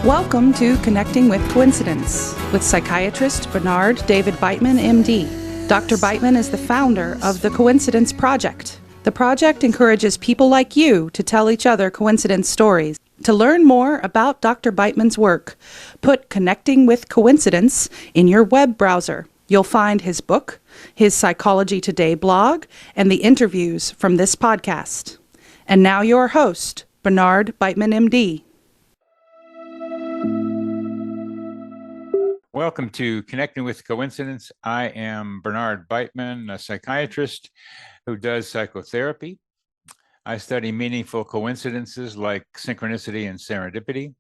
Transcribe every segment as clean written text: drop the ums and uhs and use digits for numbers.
Welcome to Connecting with Coincidence with psychiatrist Bernard David Beitman, MD. Dr. Beitman is the founder of the Coincidence Project. The project encourages people like you to tell each other coincidence stories. To learn more about Dr. Beitman's work, put Connecting with Coincidence in your web browser. You'll find his book, his Psychology Today blog, and the interviews from this podcast. And now your host, Bernard Beitman, MD. Welcome to Connecting with Coincidence. I am Bernard Beitman, a psychiatrist who does psychotherapy. I study meaningful coincidences like synchronicity and serendipity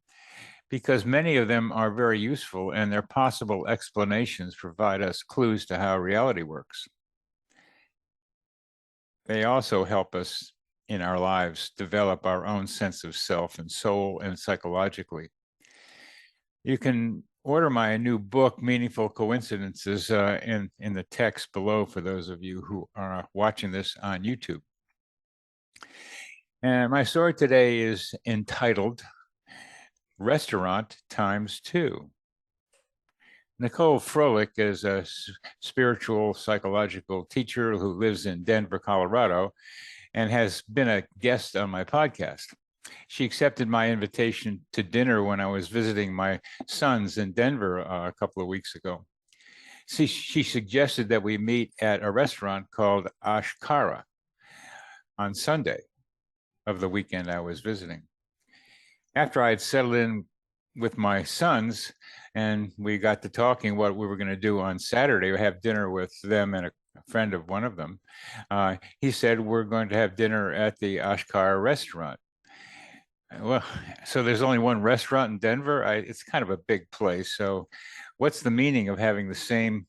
because many of them are very useful and their possible explanations provide us clues to how reality works. They also help us in our lives develop our own sense of self and soul and psychologically. You can order my new book, Meaningful Coincidences, in the text below for those of you who are watching this on YouTube. And my story today is entitled Restaurant Times 2. Nicole Froelich is a spiritual psychological teacher who lives in Denver, Colorado, and has been a guest on my podcast. She accepted my invitation to dinner when I was visiting my sons in Denver a couple of weeks ago. She suggested that we meet at a restaurant called Ashkara on Sunday of the weekend I was visiting. After I had settled in with my sons and we got to talking what we were going to do on Saturday, we have dinner with them and a friend of one of them, he said, we're going to have dinner at the Ashkara restaurant. Well, so there's only one restaurant in Denver. It's kind of a big place. So what's the meaning of having the same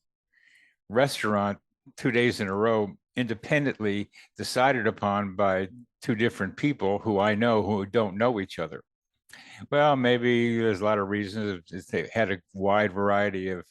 restaurant 2 days in a row independently decided upon by two different people who I know who don't know each other? Well, maybe there's a lot of reasons. They had a wide variety of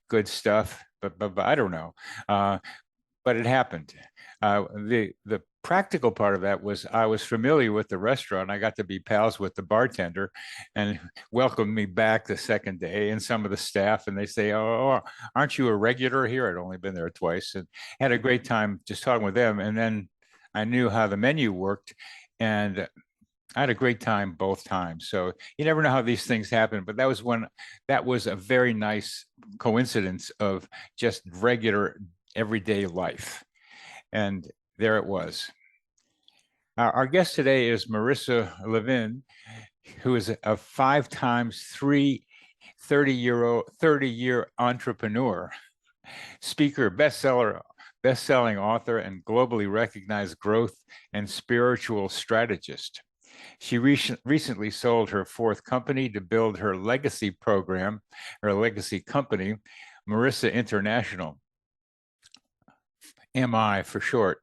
good stuff, but I don't know. But it happened. The practical part of that was I was familiar with the restaurant. I got to be pals with the bartender and welcomed me back the second day, and some of the staff, and they say, oh, aren't you a regular here? I'd only been there twice and had a great time just talking with them. And then I knew how the menu worked, and I had a great time both times. So you never know how these things happen, but that was a very nice coincidence of just regular everyday life. And there it was. Our guest today is Marissa Levin, who is a 5 times 30-year entrepreneur, speaker, best-selling author, and globally recognized growth and spiritual strategist. She recently sold her 4th company to build her legacy program, her legacy company, Marissa International. MI for short.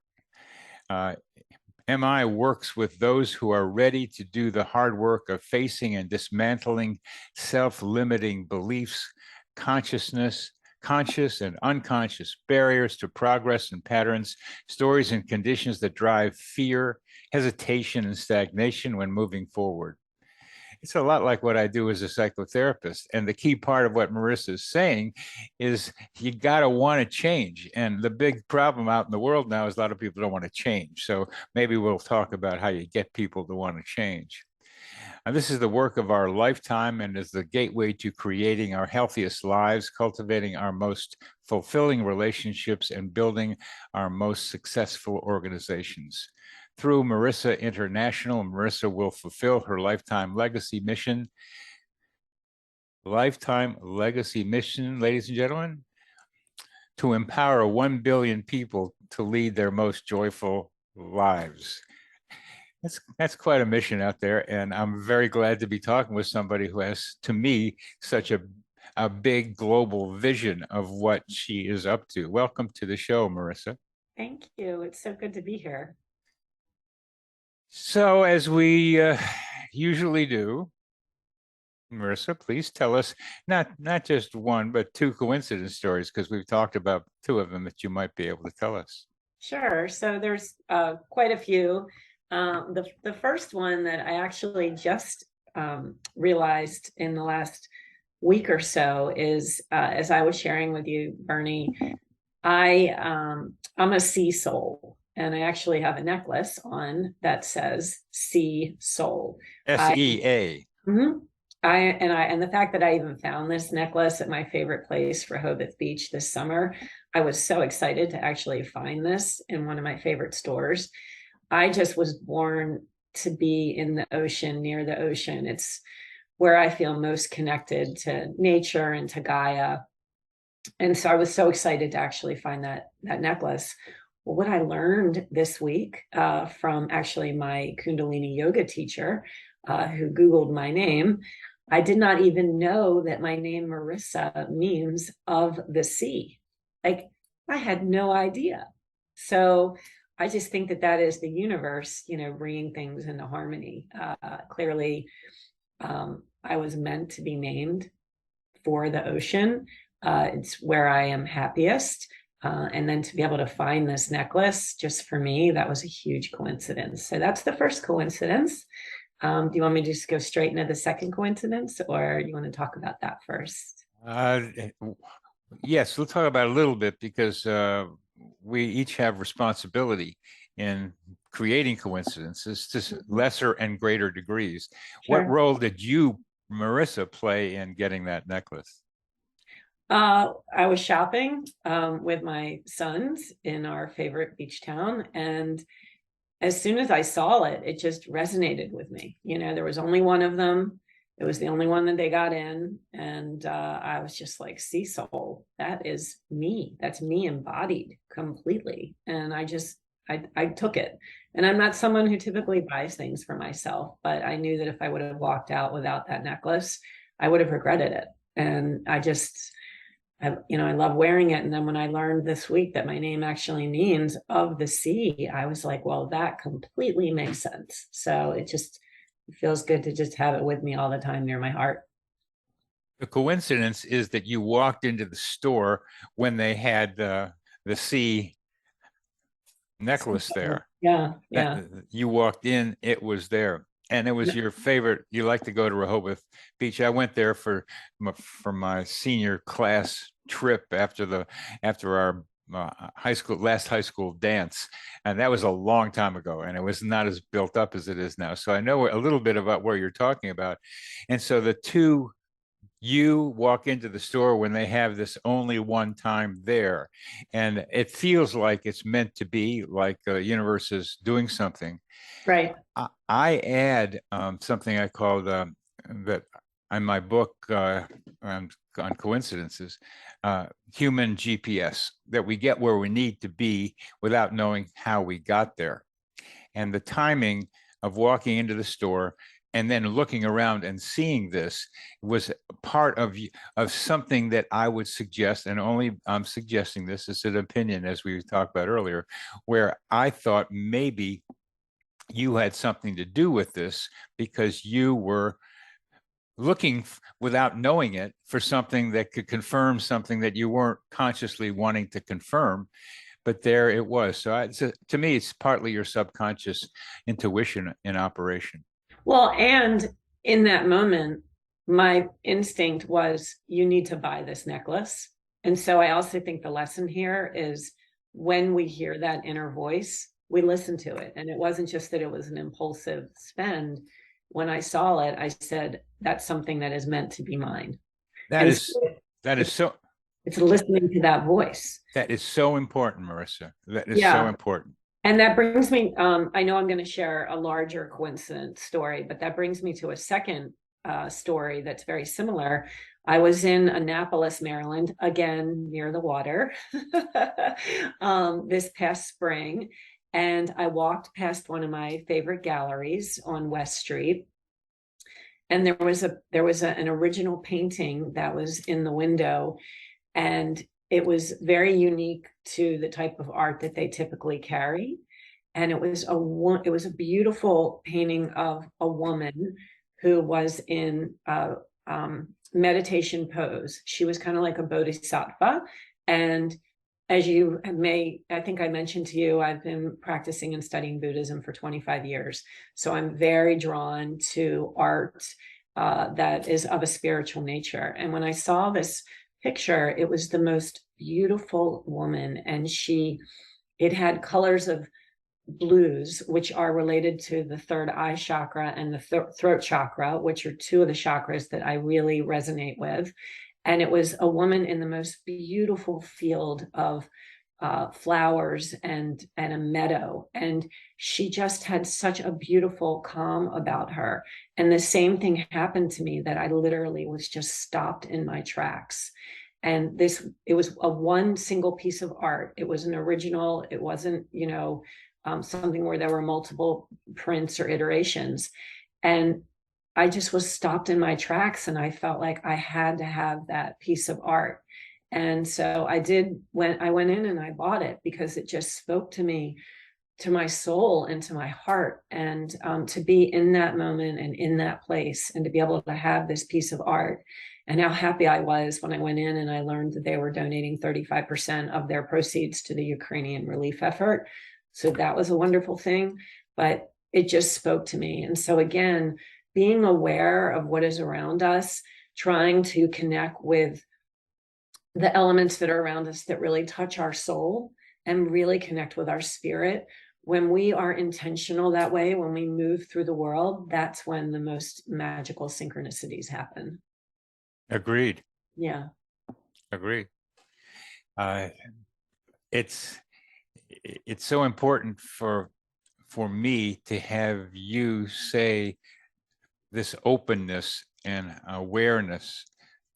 MI works with those who are ready to do the hard work of facing and dismantling self-limiting beliefs, conscious and unconscious barriers to progress and patterns, stories and conditions that drive fear, hesitation, and stagnation when moving forward. It's a lot like what I do as a psychotherapist. And the key part of what Marissa is saying is you got to want to change. And the big problem out in the world now is a lot of people don't want to change. So maybe we'll talk about how you get people to want to change. And this is the work of our lifetime and is the gateway to creating our healthiest lives, cultivating our most fulfilling relationships, and building our most successful organizations. Through Marissa International, Marissa will fulfill her lifetime legacy mission. Lifetime legacy mission, ladies and gentlemen, to empower 1 billion people to lead their most joyful lives. That's quite a mission out there, and I'm very glad to be talking with somebody who has, to me, such a big global vision of what she is up to. Welcome to the show, Marissa. Thank you. It's so good to be here. So as we usually do, Marissa, please tell us not just one, but 2 coincidence stories, because we've talked about 2 of them that you might be able to tell us. Sure. So there's quite a few. The first one that I actually just realized in the last week or so is, as I was sharing with you, Bernie, I'm a sea soul, and I actually have a necklace on that says sea soul. SEA. Mhm. And the fact that I even found this necklace at my favorite place, Rehoboth Beach, this summer, I was so excited to actually find this in one of my favorite stores. I just was born to be in the ocean, near the ocean. It's where I feel most connected to nature and to Gaia. And so I was so excited to actually find that necklace. Well, what I learned this week from actually my Kundalini yoga teacher, who Googled my name, I did not even know that my name Marissa means of the sea. Like, I had no idea. So I just think that that is the universe, bringing things into harmony. Clearly, I was meant to be named for the ocean. It's where I am happiest. And then to be able to find this necklace, just for me, that was a huge coincidence. So that's the first coincidence. Do you want me to just go straight into the second coincidence, or you want to talk about that first? Yes, we'll talk about it a little bit, because we each have responsibility in creating coincidences to lesser and greater degrees. Sure. What role did you, Marissa, play in getting that necklace? I was shopping with my sons in our favorite beach town, and as soon as I saw it, it just resonated with me. There was only one of them. It was the only one that they got in. And I was just like, sea soul, that is me. That's me embodied completely. And I took it. And I'm not someone who typically buys things for myself, but I knew that if I would have walked out without that necklace, I would have regretted it. And I love wearing it. And then when I learned this week that my name actually means of the sea, I was like, well, that completely makes sense. So it feels good to just have it with me all the time near my heart. The coincidence is that you walked into the store when they had the sea necklace there. Yeah, yeah. You walked in, it was there. And it was your favorite. You like to go to Rehoboth Beach. I went there for my senior class trip after our last high school dance, and that was a long time ago, and it was not as built up as it is now. So I know a little bit about where you're talking about. And so you walk into the store when they have this only one time there, and it feels like it's meant to be, like the universe is doing something. Right. I add something I call that in my book on coincidences, human GPS, that we get where we need to be without knowing how we got there. And the timing of walking into the store and then looking around and seeing this was part of something that I would suggest, and only I'm suggesting this as an opinion, as we talked about earlier, where I thought maybe you had something to do with this, because you were looking without knowing it for something that could confirm something that you weren't consciously wanting to confirm, but there it was. So to me, it's partly your subconscious intuition in operation. Well, and in that moment, my instinct was, you need to buy this necklace. And so I also think the lesson here is, when we hear that inner voice, we listen to it. And it wasn't just that it was an impulsive spend. When I saw it, I said, that's something that is meant to be mine. It's listening to that voice. That is so important, Marissa. That is so important. And that brings me, I know I'm going to share a larger coincidence story, but that brings me to a second story that's very similar. I was in Annapolis, Maryland, again, near the water, this past spring. And I walked past one of my favorite galleries on West Street. And there was an original painting that was in the window. And it was very unique to the type of art that they typically carry. And it was a beautiful painting of a woman who was in meditation pose. She was kind of like a bodhisattva, and as you may, I think I mentioned to you, I've been practicing and studying Buddhism for 25 years. So I'm very drawn to art that is of a spiritual nature. And when I saw this picture, it was the most beautiful woman. And it had colors of blues, which are related to the third eye chakra and the throat chakra, which are two of the chakras that I really resonate with. And it was a woman in the most beautiful field of flowers and a meadow. And she just had such a beautiful calm about her. And the same thing happened to me, that I literally was just stopped in my tracks. And it was a one single piece of art. It was an original. It wasn't, something where there were multiple prints or iterations. And I just was stopped in my tracks, and I felt like I had to have that piece of art. And so I went in and I bought it because it just spoke to me, to my soul and to my heart. And to be in that moment and in that place, and to be able to have this piece of art. And how happy I was when I went in and I learned that they were donating 35% of their proceeds to the Ukrainian relief effort. So that was a wonderful thing, but it just spoke to me. And so again, being aware of what is around us, trying to connect with the elements that are around us that really touch our soul and really connect with our spirit. When we are intentional that way, when we move through the world, that's when the most magical synchronicities happen. Agreed. Yeah. Agreed. It's so important for me to have you say this openness and awareness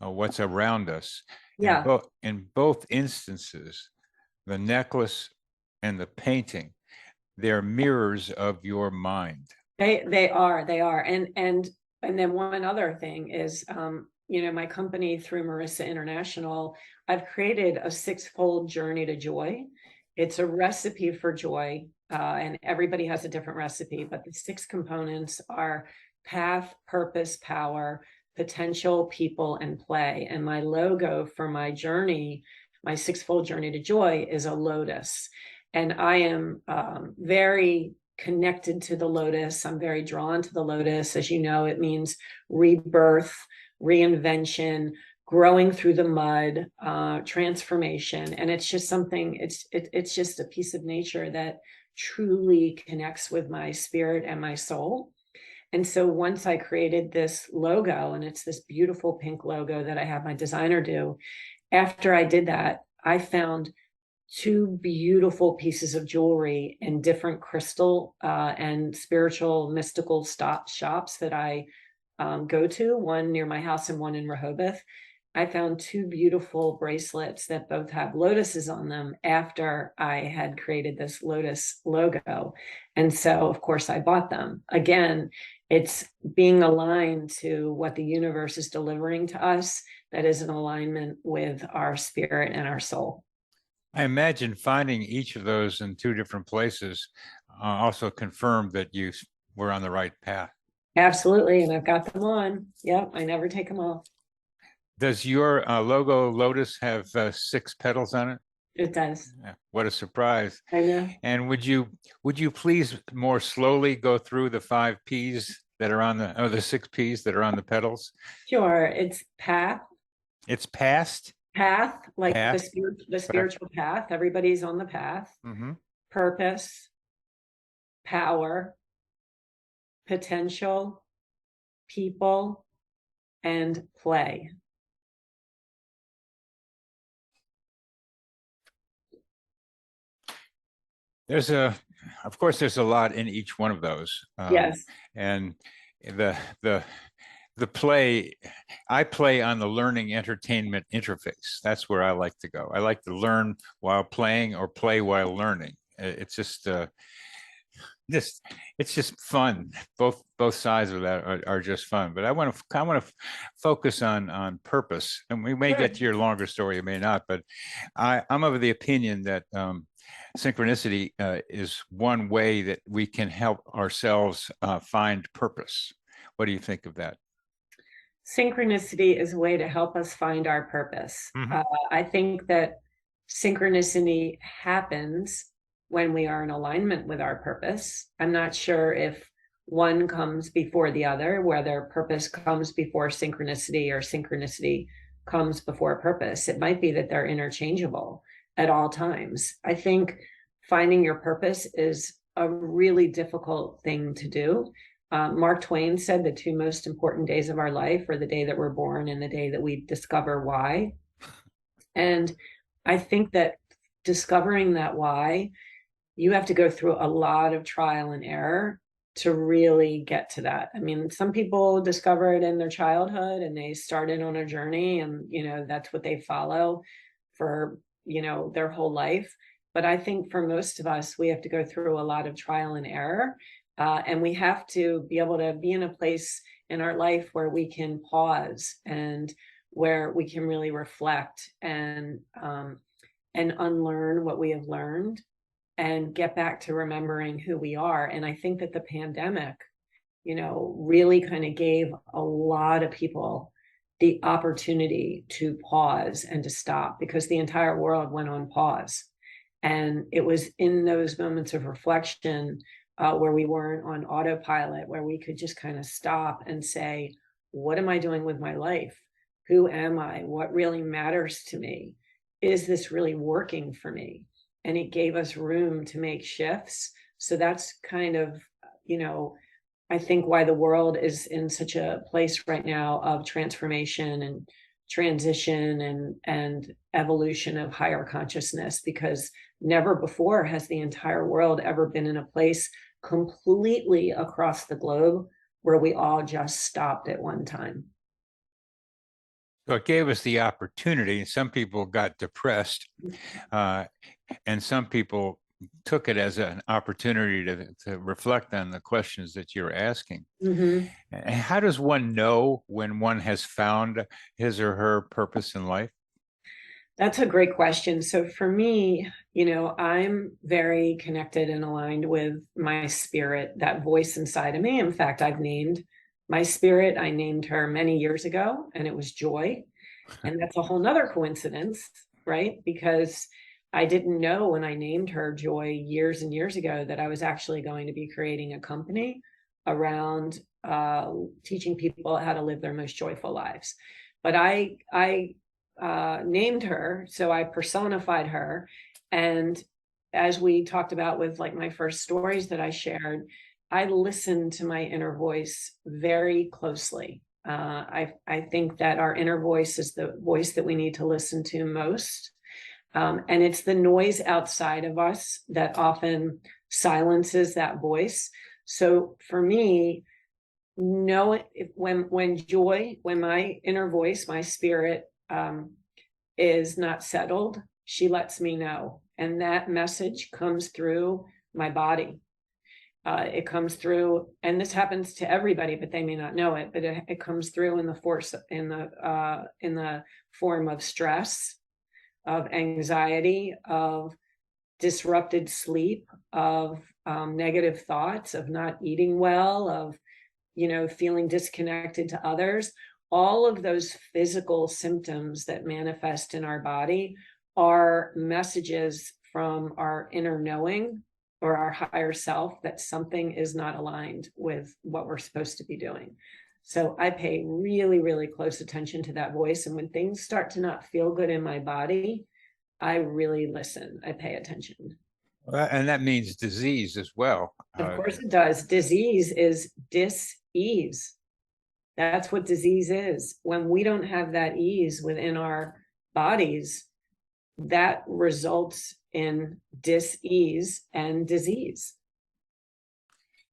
of what's around us. Yeah. In both instances, the necklace and the painting, they're mirrors of your mind. They are. And then one other thing is, my company, through Marissa International, I've created a 6-fold journey to joy. It's a recipe for joy, and everybody has a different recipe, but the 6 components are path, purpose, power, potential, people, and play. And my logo for my journey, my 6-fold journey to joy, is a lotus. And I am very connected to the lotus. I'm very drawn to the lotus. As you know, it means rebirth, reinvention, growing through the mud, transformation. And it's just something, it's just a piece of nature that truly connects with my spirit and my soul. And so once I created this logo, and it's this beautiful pink logo that I have my designer do, after I did that, I found 2 beautiful pieces of jewelry in different crystal and spiritual mystical shops that I go to, one near my house and one in Rehoboth. I found 2 beautiful bracelets that both have lotuses on them after I had created this lotus logo. And so, of course, I bought them. Again, it's being aligned to what the universe is delivering to us that is in alignment with our spirit and our soul. I imagine finding each of those in 2 different places also confirmed that you were on the right path. Absolutely. And I've got them on. Yep. I never take them off. Does your logo lotus have 6 petals on it? It does. Yeah, what a surprise. I know. And would you please more slowly go through the 5 P's that are on the 6 P's that are on the petals? Sure. It's path. It's past. Path, like Path. the spiritual path. Everybody's on the path. Mm-hmm. Purpose, power, potential, people, and play. Of course, there's a lot in each one of those. Yes. And the play, I play on the learning entertainment interface. That's where I like to go. I like to learn while playing or play while learning. It's just it's just fun. Both sides of that are just fun. But I want to focus on purpose, and we may get to your longer story, you may not. But I'm of the opinion that synchronicity is one way that we can help ourselves find purpose. What do you think of that? Synchronicity is a way to help us find our purpose. Mm-hmm. I think that synchronicity happens when we are in alignment with our purpose. I'm not sure if one comes before the other, whether purpose comes before synchronicity or synchronicity comes before purpose. It might be that they're interchangeable at all times. I think finding your purpose is a really difficult thing to do. Mark Twain said the two most important days of our life are the day that we're born and the day that we discover why. And I think that discovering that why, you have to go through a lot of trial and error to really get to that. I mean, some people discover it in their childhood and they started on a journey and, that's what they follow for, their whole life. But I think for most of us, we have to go through a lot of trial and error. And we have to be able to be in a place in our life where we can pause and where we can really reflect and unlearn what we have learned and get back to remembering who we are. And I think that the pandemic, really kind of gave a lot of people the opportunity to pause and to stop, because the entire world went on pause. And it was in those moments of reflection where we weren't on autopilot, where we could just kind of stop and say, what am I doing with my life? Who am I? What really matters to me? Is this really working for me? And it gave us room to make shifts. So that's kind of, I think why the world is in such a place right now of transformation and transition and evolution of higher consciousness, because never before has the entire world ever been in a place completely across the globe where we all just stopped at one time. So it gave us the opportunity. Some people got depressed, and some people took it as an opportunity to reflect on the questions that you're asking. Mm-hmm. And how does one know when one has found his or her purpose in life? That's a great question. So for me, I'm very connected and aligned with my spirit, that voice inside of me. In fact, I've named my spirit. I named her many years ago, and it was Joy. And that's a whole nother coincidence, right? Because I didn't know when I named her Joy years and years ago that I was actually going to be creating a company around teaching people how to live their most joyful lives. But I named her, so I personified her. And as we talked about with like my first stories that I shared, I listened to my inner voice very closely. I think that our inner voice is the voice that we need to listen to most. And it's the noise outside of us that often silences that voice. So for me, when my inner voice, my spirit is not settled, she lets me know. And that message comes through my body. It comes through, and this happens to everybody, but they may not know it. But it comes through in the form of stress, of anxiety, of disrupted sleep, of negative thoughts, of not eating well, of feeling disconnected to others. All of those physical symptoms that manifest in our body are messages from our inner knowing or our higher self that something is not aligned with what we're supposed to be doing. So I pay really, really close attention to that voice. And when things start to not feel good in my body, I really listen. I pay attention. And that means disease as well. Of course it does. Disease is dis-ease. That's what disease is. When we don't have that ease within our bodies, that results in dis-ease and disease.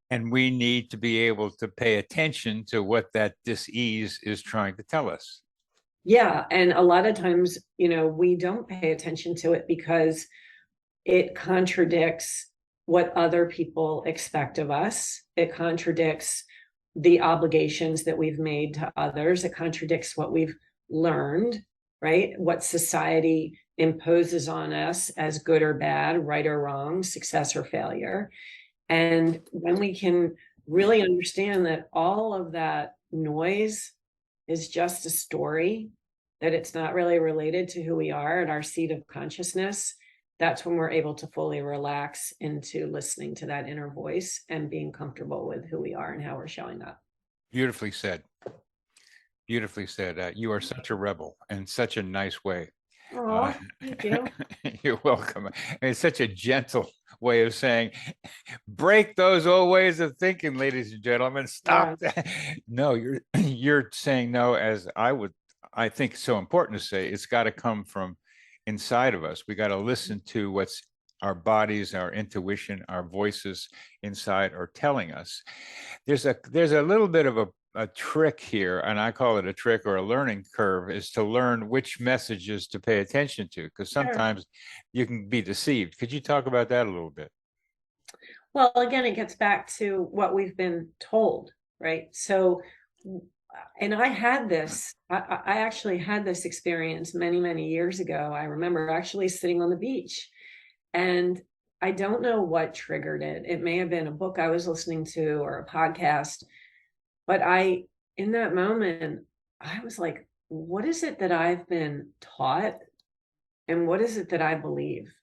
And we need to be able to pay attention to what that dis-ease is trying to tell us. Yeah. And a lot of times, we don't pay attention to it because it contradicts what other people expect of us. It contradicts the obligations that we've made to others. It contradicts what we've learned, right? What society imposes on us as good or bad, right or wrong, success or failure. And when we can really understand that all of that noise is just a story that it's not really related to who we are at our seat of consciousness, that's when we're able to fully relax into listening to that inner voice and being comfortable with who we are and how we're showing up. Beautifully said. Beautifully said. You are such a rebel in such a nice way. Oh, thank you. You're welcome. It's such a gentle way of saying, break those old ways of thinking, ladies and gentlemen. Stop that. No, you're saying no, as I think it's so important to say. It's got to come from inside of us. We got to listen to what's our bodies, our intuition, our voices inside are telling us. There's a little bit of a trick here, and I call it a trick or a learning curve, is to learn which messages to pay attention to, because sometimes you can be deceived. Could you talk about that a little bit? Well, again, it gets back to what we've been told, right? So, and I had this, I actually had this experience many, many years ago. I remember actually sitting on the beach, and I don't know what triggered it. It may have been a book I was listening to or a podcast, but in that moment, I was like, what is it that I've been taught? And what is it that I believe?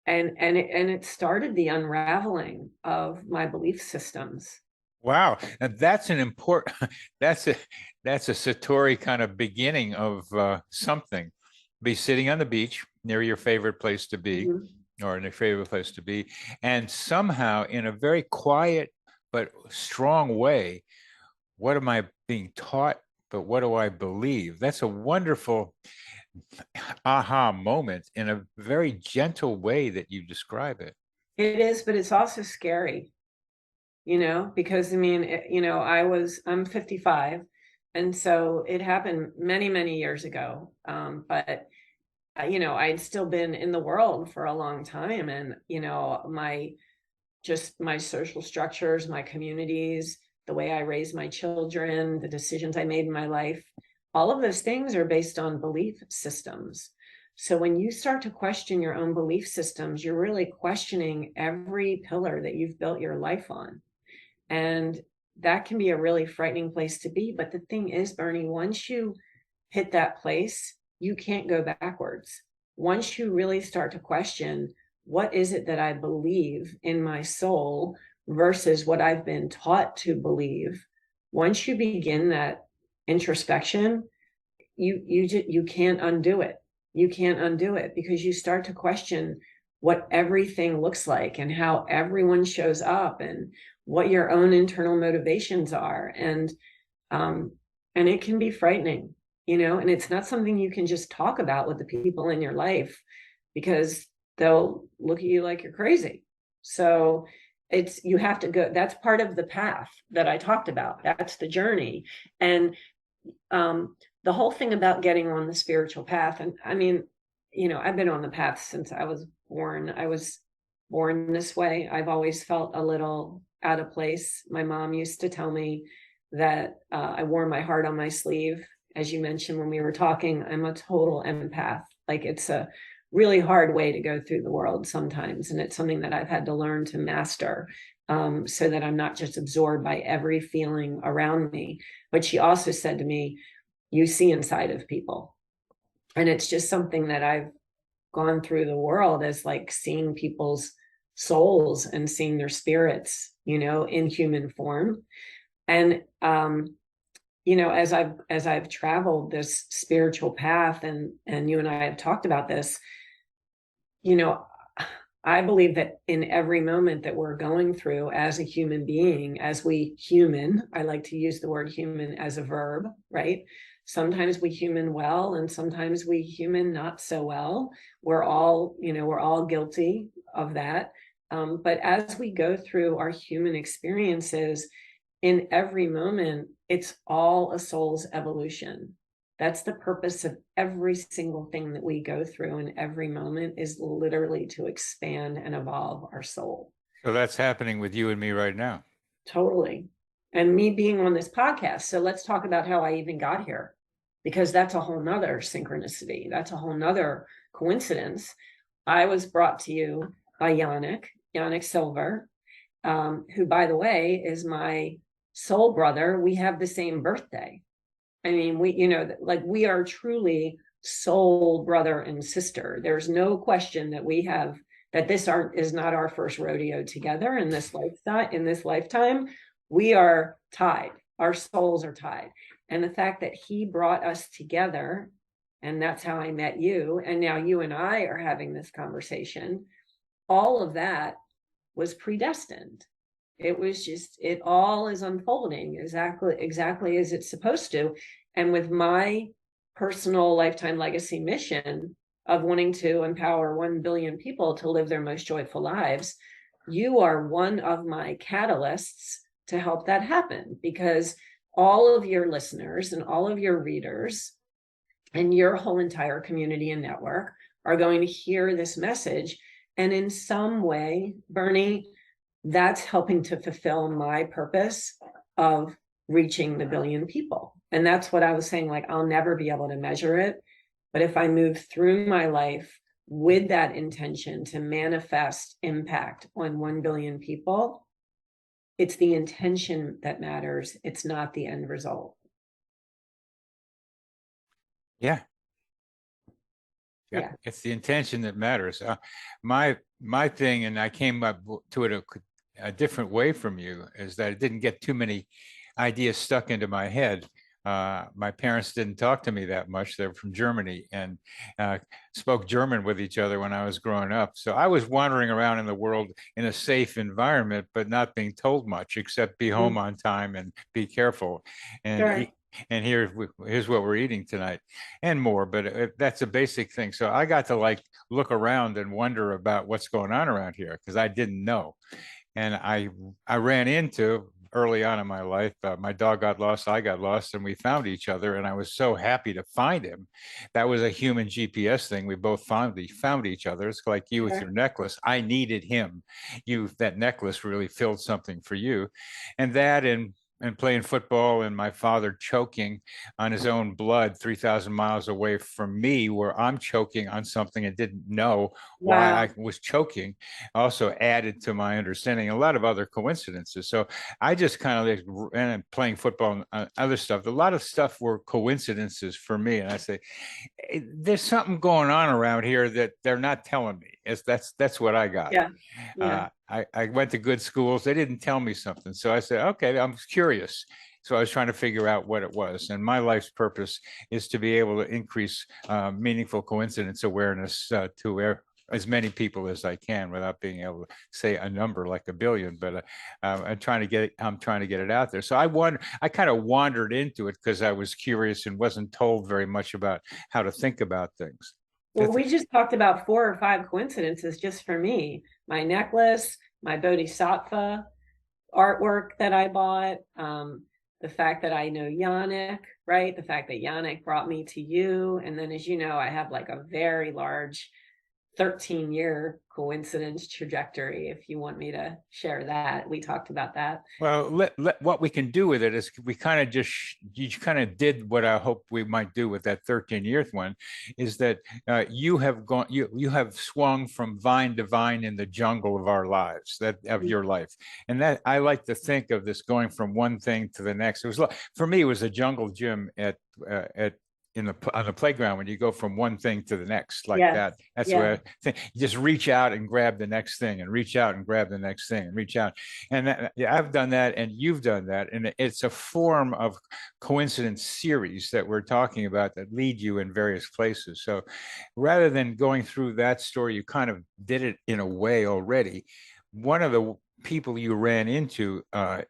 And it started the unraveling of my belief systems. Wow, and that's an important that's a Satori kind of beginning of something. Be sitting on the beach near your favorite place to be, or in your favorite place to be, and somehow in a very quiet but strong way, what am I being taught? But what do I believe? That's a wonderful aha moment in a very gentle way that you describe it. It is, but it's also scary, because I mean, I'm 55, and so it happened many, many years ago. But I'd still been in the world for a long time, and my social structures, my communities, the way I raised my children, the decisions I made in my life, all of those things are based on belief systems. So when you start to question your own belief systems, you're really questioning every pillar that you've built your life on. And that can be a really frightening place to be. But the thing is, Bernie, once you hit that place, you can't go backwards. Once you really start to question, what is it that I believe in my soul versus what I've been taught to believe? Once you begin that introspection, you can't undo it. You can't undo it, because you start to question what everything looks like and how everyone shows up and what your own internal motivations are. And it can be frightening, and it's not something you can just talk about with the people in your life, because they'll look at you like you're crazy. So you have to go. That's part of the path that I talked about. That's the journey. And the whole thing about getting on the spiritual path, and I mean, I've been on the path since I was born. I was born this way. I've always felt a little out of place. My mom used to tell me that I wore my heart on my sleeve. As you mentioned when we were talking, I'm a total empath. Like, it's a really hard way to go through the world sometimes. And it's something that I've had to learn to master, so that I'm not just absorbed by every feeling around me. But she also said to me, you see inside of people. And it's just something that I've gone through the world as, like, seeing people's souls and seeing their spirits, in human form. And, as I've traveled this spiritual path, and you and I have talked about this, I believe that in every moment that we're going through as a human being, I like to use the word human as a verb, right? Sometimes we human well, and sometimes we human not so well. We're all guilty of that. But as we go through our human experiences, in every moment, it's all a soul's evolution. That's the purpose of every single thing that we go through in every moment, is literally to expand and evolve our soul. So that's happening with you and me right now. Totally. And me being on this podcast. So let's talk about how I even got here, because that's a whole nother synchronicity. That's a whole nother coincidence. I was brought to you by Yannick Silver, who, by the way, is my soul brother. We have the same birthday. I mean, we are truly soul brother and sister. There's no question that we have that is not our first rodeo together in this lifetime. We are tied. Our souls are tied. And the fact that he brought us together, and that's how I met you, and now you and I are having this conversation, all of that was predestined. It was just, it all is unfolding exactly as it's supposed to. And with my personal lifetime legacy mission of wanting to empower 1 billion people to live their most joyful lives, you are one of my catalysts to help that happen, because all of your listeners and all of your readers and your whole entire community and network are going to hear this message. And in some way, Bernie, that's helping to fulfill my purpose of reaching the billion people. And that's what I was saying, like, I'll never be able to measure it. But if I move through my life with that intention to manifest impact on 1 billion people, it's the intention that matters. It's not the end result. Yeah. Yeah. It's the intention that matters. My thing, and I came up to it a different way from you, is that it didn't get too many ideas stuck into my head. My parents didn't talk to me that much. They're from Germany and spoke German with each other when I was growing up. So I was wandering around in the world in a safe environment, but not being told much except be home on time and be careful. And Sure. And here's what we're eating tonight and more, but that's a basic thing. So I got to like look around and wonder about what's going on around here because I didn't know. And I ran into early on in my life, my dog got lost, I got lost, and we found each other. And I was so happy to find him. That was a human GPS thing. We both found each other. It's like you with your necklace. I needed him. That necklace really filled something for you. And that and playing football and my father choking on his own blood 3,000 miles away from me, where I'm choking on something and didn't know why I was choking, also added to my understanding. A lot of other coincidences. So I just kind of, and playing football and other stuff, a lot of stuff were coincidences for me. And I say, there's something going on around here that they're not telling me. That's what I got. Yeah. I went to good schools. They didn't tell me something. So I said, okay, I'm curious. So I was trying to figure out what it was. And my life's purpose is to be able to increase meaningful coincidence awareness to as many people as I can without being able to say a number like a billion. But I'm trying to get it out there. So I kind of wandered into it because I was curious and wasn't told very much about how to think about things. Well, we just talked about 4 or 5 coincidences just for me. My necklace, my Bodhisattva artwork that I bought, the fact that I know Yannick, right? The fact that Yannick brought me to you. And then, as you know, I have like a very large 13-year coincidence trajectory. If you want me to share that, we talked about that. Well, what we can do with it is you kind of did what I hope we might do with that 13-year one, is that you have swung from vine to vine in the jungle of our lives, your life. And that I like to think of this going from one thing to the next. For me, it was a jungle gym on the playground when you go from one thing to the next like that. That's the way I think. You just reach out and grab the next thing and reach out and grab the next thing and reach out. And I've done that and you've done that. And it's a form of coincidence series that we're talking about that lead you in various places. So rather than going through that story, you kind of did it in a way already. One of the people you ran into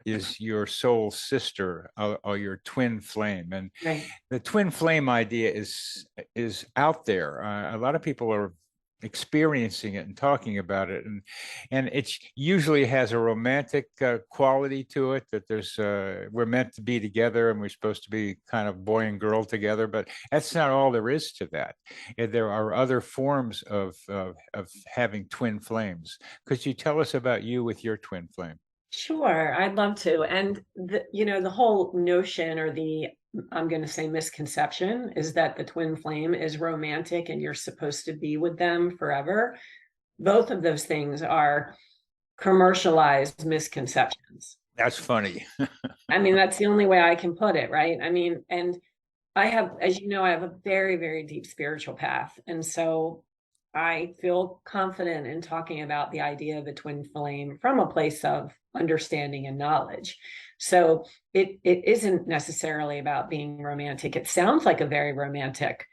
is your soul sister or your twin flame, and the twin flame idea is out there. A lot of people are experiencing it and talking about it, and it usually has a romantic quality to it, that we're meant to be together and we're supposed to be kind of boy and girl together, but that's not all there is to that. There are other forms of having twin flames. Could you tell us about you with your twin flame? Sure, I'd love to. And the whole notion, or I'm going to say misconception, is that the twin flame is romantic and you're supposed to be with them forever. Both of those things are commercialized misconceptions. That's funny. I mean, that's the only way I can put it, right? I mean, and I have, as you know, I have a very, very deep spiritual path. And so I feel confident in talking about the idea of a twin flame from a place of understanding and knowledge. So it isn't necessarily about being romantic. It sounds like a very romantic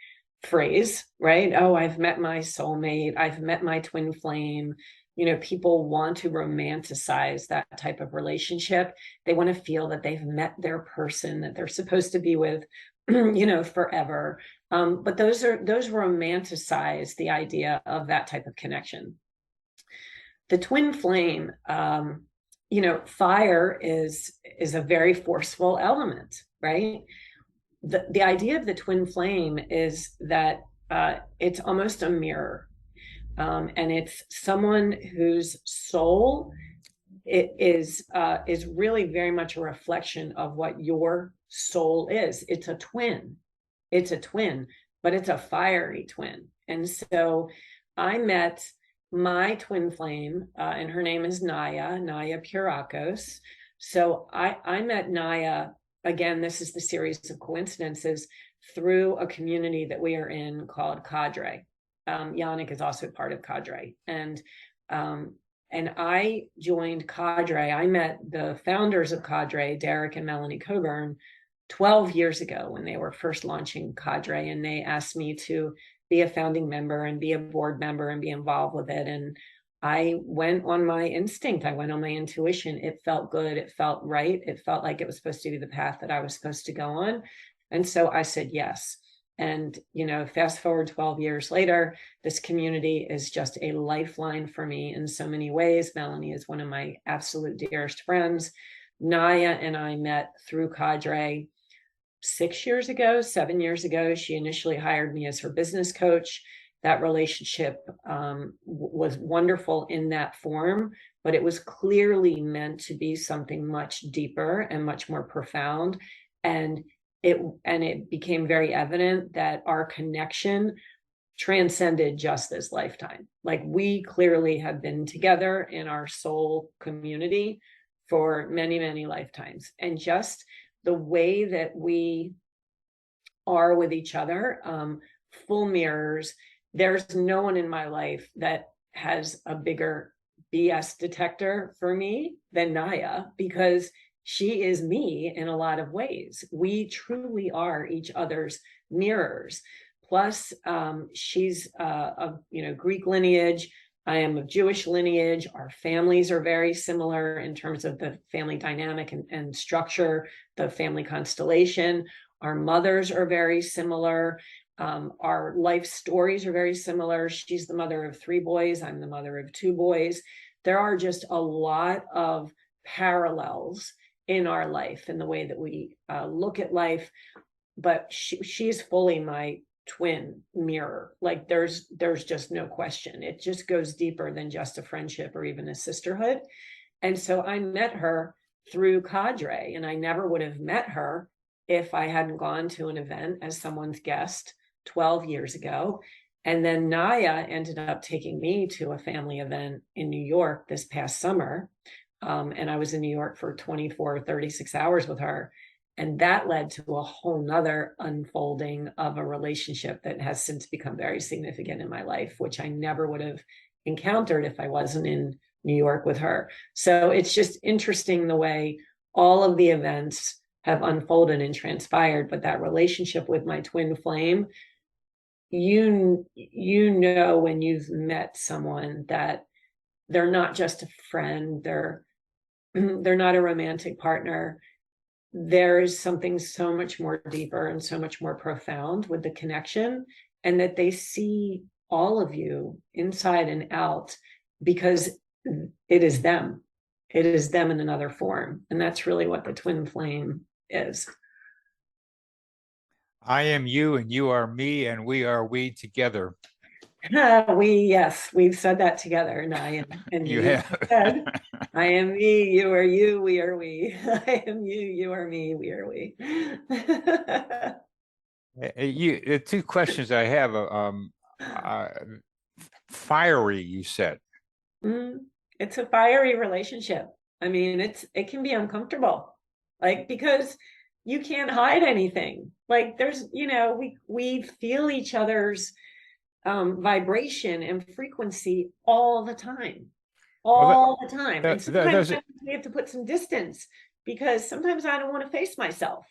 phrase, right? Oh, I've met my soulmate, I've met my twin flame. You know, people want to romanticize that type of relationship. They want to feel that they've met their person that they're supposed to be with, you know, forever. But those romanticize the idea of that type of connection. The twin flame, you know, fire is a very forceful element, right? The idea of the twin flame is that it's almost a mirror, and it's someone whose soul is really very much a reflection of what your soul is. It's a twin. It's a twin, but it's a fiery twin. And so I met my twin flame, and her name is Naya Purakos. So I met Naya, again, this is the series of coincidences, through a community that we are in called Cadre. Yannick is also part of Cadre. And I joined Cadre. I met the founders of Cadre, Derek and Melanie Coburn, 12 years ago when they were first launching Cadre, and they asked me to be a founding member and be a board member and be involved with it. And I went on my instinct. I went on my intuition. It felt good. It felt right. It felt like it was supposed to be the path that I was supposed to go on. And so I said yes. And, you know, fast forward 12 years later, this community is just a lifeline for me in so many ways. Melanie is one of my absolute dearest friends. Naya and I met through Cadre 6 years ago, 7 years ago. She initially hired me as her business coach. That relationship was wonderful in that form, but it was clearly meant to be something much deeper and much more profound. And it became very evident that our connection transcended just this lifetime. Like, we clearly have been together in our soul community for many, many lifetimes. And just the way that we are with each other, full mirrors. There's no one in my life that has a bigger BS detector for me than Naya, because she is me in a lot of ways. We truly are each other's mirrors. Plus, she's of Greek lineage. I am of Jewish lineage. Our families are very similar in terms of the family dynamic and structure, the family constellation. Our mothers are very similar. Our life stories are very similar. She's the mother of 3 boys. I'm the mother of 2 boys. There are just a lot of parallels in our life and the way that we look at life. But she's fully my twin mirror. Like, there's just no question. It just goes deeper than just a friendship or even a sisterhood. And so I met her through Cadre, and I never would have met her if I hadn't gone to an event as someone's guest 12 years ago. And then Naya ended up taking me to a family event in New York this past summer. And I was in New York for 36 hours with her. And that led to a whole nother unfolding of a relationship that has since become very significant in my life, which I never would have encountered if I wasn't in New York with her. So it's just interesting the way all of the events have unfolded and transpired. But that relationship with my twin flame, you know, when you've met someone that they're not just a friend, they're not a romantic partner. There is something so much more deeper and so much more profound with the connection, and that they see all of you inside and out, because it is them. It is them in another form. And that's really what the twin flame is. I am you and you are me and we are we together. Yes, we've said that together, and You have. said, I am me, you are you, we are we. I am you, you are me, we are we. The 2 questions I have, fiery, you said. It's a fiery relationship. I mean, it can be uncomfortable, like, because you can't hide anything. Like there's, we feel each other's vibration and frequency all the time, Well, all the time. And sometimes we have to put some distance because sometimes I don't want to face myself.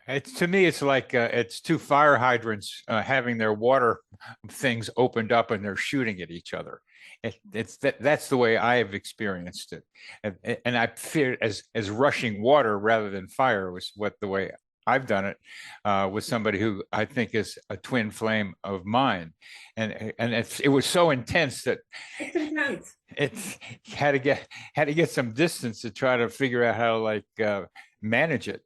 it's, to me, it's like it's two fire hydrants having their water things opened up and they're shooting at each other. That's the way I have experienced it, and I fear as rushing water rather than fire was what the way I've done it with somebody who I think is a twin flame of mine, and it was so intense that It's intense. it's had to get some distance to try to figure out how to like manage it.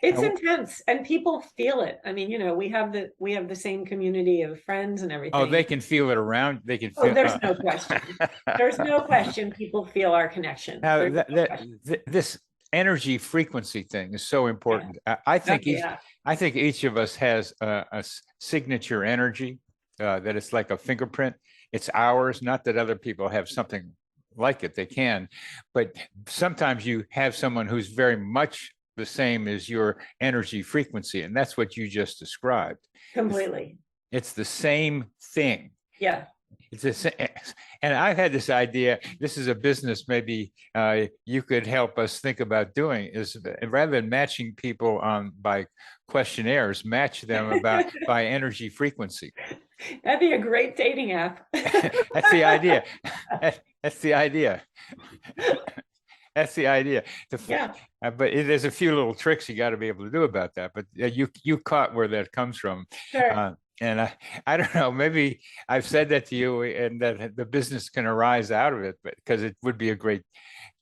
It's intense and people feel it. I mean, we have the same community of friends and everything. Oh, they can feel it around. They can feel. Oh, there's no question. There's no question. People feel our connection. Now, this energy frequency thing is so important. Yeah. I think each of us has a signature energy that it's like a fingerprint. It's ours. Not that other people have something like it. They can, but sometimes you have someone who's very much the same as your energy frequency, and that's what you just described. Completely. It's the same thing. Yeah. It's the same. And I've had this idea. This is a business maybe you could help us think about doing, is rather than matching people by questionnaires, match them by energy frequency. That'd be a great dating app. That's the idea. That's the idea. That's the idea. Yeah. But there's a few little tricks you got to be able to do about that. But you caught where that comes from. Sure. And I don't know, maybe I've said that to you and that the business can arise out of it, but because it would be a great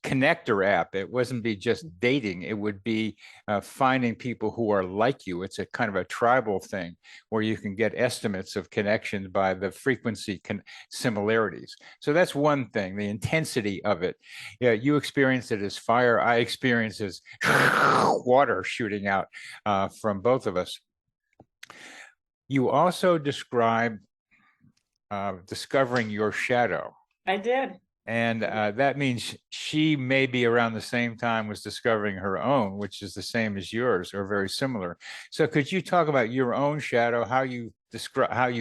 connector app. It wouldn't be just dating. It would be finding people who are like you. It's a kind of a tribal thing where you can get estimates of connections by the frequency similarities. So that's one thing, the intensity of it. Yeah, you experience it as fire. I experience it as water shooting out from both of us. You also described discovering your shadow. I did. And that means she may be around the same time was discovering her own, which is the same as yours or very similar. So could you talk about your own shadow, how you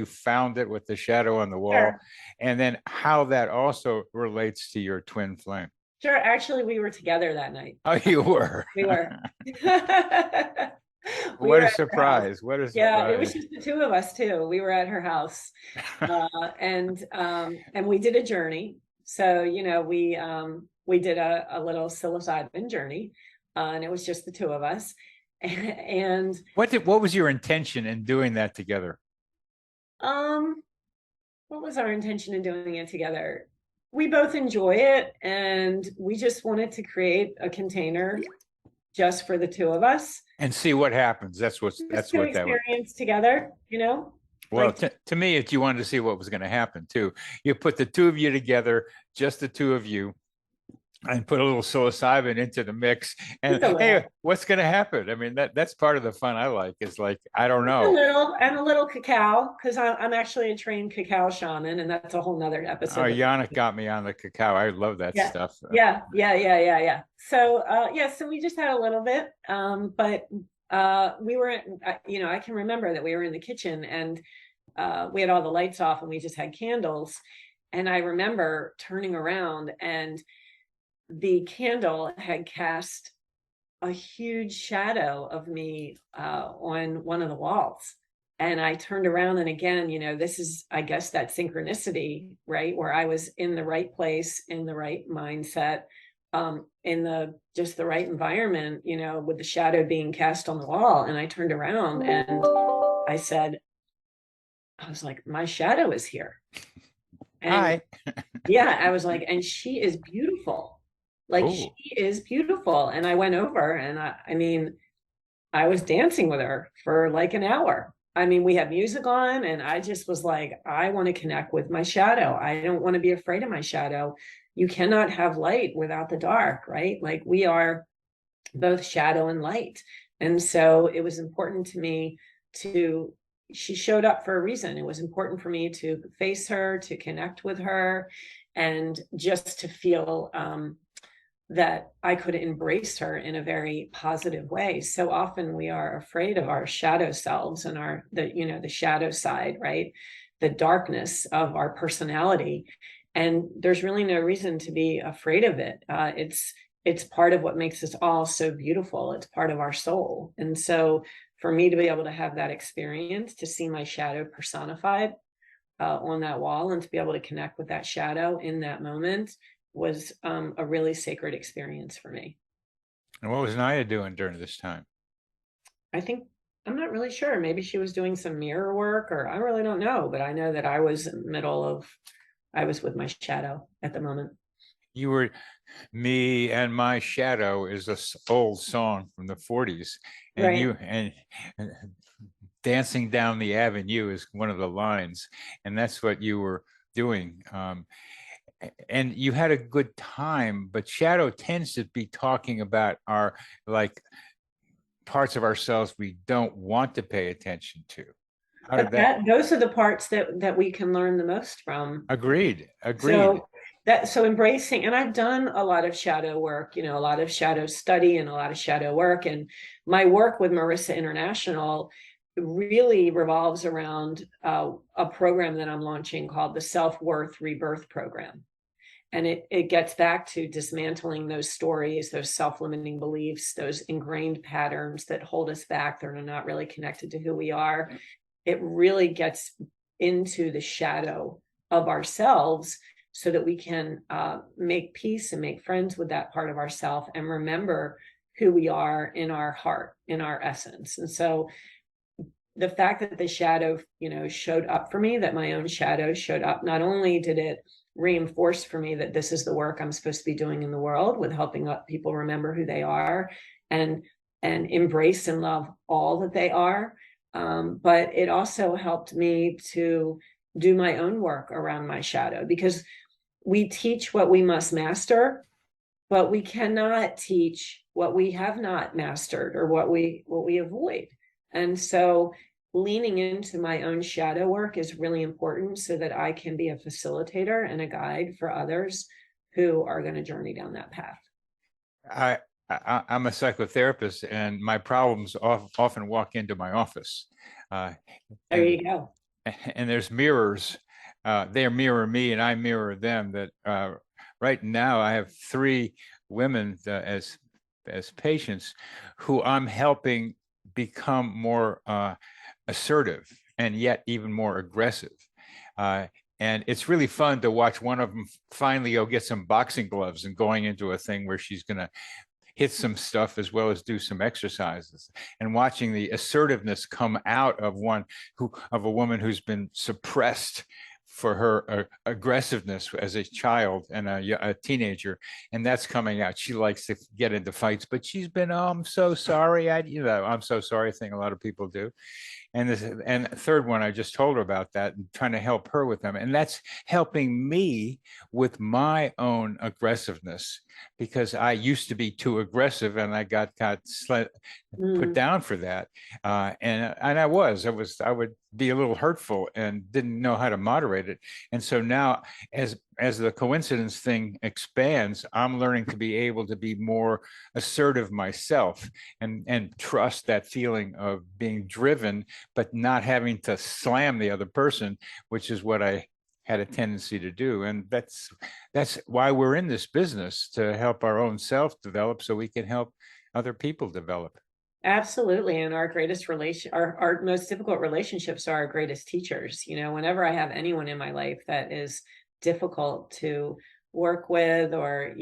found it with the shadow on the wall, Sure. And then how that also relates to your twin flame? Sure. Actually, we were together that night. Oh, you were? We were. What a surprise. What a surprise. Yeah, it was just the two of us too. We were at her house and we did a journey. So, we did a little psilocybin journey and it was just the two of us. And what was your intention in doing that together? What was our intention in doing it together? We both enjoy it and we just wanted to create a container just for the two of us and see what happens. That's what that was. Experience together, Well, to me, you wanted to see what was going to happen too. You put the two of you together, just the two of you, and put a little psilocybin into the mix. And hey, what's going to happen? I mean, that's part of the fun I like. Is like, I don't know. A little cacao, because I'm actually a trained cacao shaman, and that's a whole nother episode. Oh, Yannick got me on the cacao. I love that stuff. Yeah. So so we just had a little bit, but we were, I can remember that we were in the kitchen and we had all the lights off and we just had candles. And I remember turning around and the candle had cast a huge shadow of me on one of the walls. And I turned around and again, this is, I guess, that synchronicity, right? Where I was in the right place, in the right mindset, in just the right environment, with the shadow being cast on the wall. And I turned around and I was like, my shadow is here. And hi. Yeah, I was like, and she is beautiful. Like, ooh. She is beautiful. And I went over and I was dancing with her for like an hour. I mean, we had music on and I just was like, I want to connect with my shadow. I don't want to be afraid of my shadow. You cannot have light without the dark, right? Like we are both shadow and light. And so it was important to me she showed up for a reason. It was important for me to face her, to connect with her, and just to feel that I could embrace her in a very positive way. So often we are afraid of our shadow selves and the shadow side, right? The darkness of our personality. And there's really no reason to be afraid of it. It's part of what makes us all so beautiful. It's part of our soul. And so for me to be able to have that experience, to see my shadow personified on that wall, and to be able to connect with that shadow in that moment was a really sacred experience for me. And what was Naya doing during this time? I think, I'm not really sure. Maybe she was doing some mirror work, or I really don't know, but I know that I was in the middle of, I was with my shadow at the moment. You were Me and My Shadow is a old song from the 40s. And Right. you and dancing down the avenue is one of the lines. And that's what you were doing. And you had a good time, but shadow tends to be talking about our, like, parts of ourselves we don't want to pay attention to. How did that? Those are the parts that we can learn the most from. Agreed. Agreed. So embracing, and I've done a lot of shadow work, a lot of shadow study and a lot of shadow work. And my work with Marissa International really revolves around a program that I'm launching called the Self-Worth Rebirth Program. And it gets back to dismantling those stories, those self-limiting beliefs, those ingrained patterns that hold us back, that are not really connected to who we are. It really gets into the shadow of ourselves so that we can make peace and make friends with that part of ourself and remember who we are in our heart, in our essence. And so the fact that the shadow, showed up for me, that my own shadow showed up, not only did it reinforce for me that this is the work I'm supposed to be doing in the world, with helping people remember who they are and embrace and love all that they are, but it also helped me to do my own work around my shadow, because we teach what we must master, but we cannot teach what we have not mastered or what we avoid. And so leaning into my own shadow work is really important, so that I can be a facilitator and a guide for others who are going to journey down that path. I'm a psychotherapist, and my problems often walk into my office. There you go. And there's mirrors. They mirror me, and I mirror them. That right now I have 3 women as patients who I'm helping become more assertive, and yet even more aggressive. And it's really fun to watch one of them finally go get some boxing gloves and going into a thing where she's going to hit some stuff as well as do some exercises, and watching the assertiveness come out of a woman who's been suppressed for her aggressiveness as a child and a teenager, and that's coming out. She likes to get into fights, but she's been, oh, I'm so sorry. I'm so sorry thing a lot of people do. And third one, I just told her about that and trying to help her with them. And that's helping me with my own aggressiveness, because I used to be too aggressive and I got put down for that. And I would be a little hurtful and didn't know how to moderate it. And so now, as the coincidence thing expands, I'm learning to be able to be more assertive myself, and trust that feeling of being driven, but not having to slam the other person, which is what I had a tendency to do. And that's why we're in this business, to help our own self develop so we can help other people develop. Absolutely. And our most difficult relationships are our greatest teachers. Whenever I have anyone in my life that is difficult to work with, or,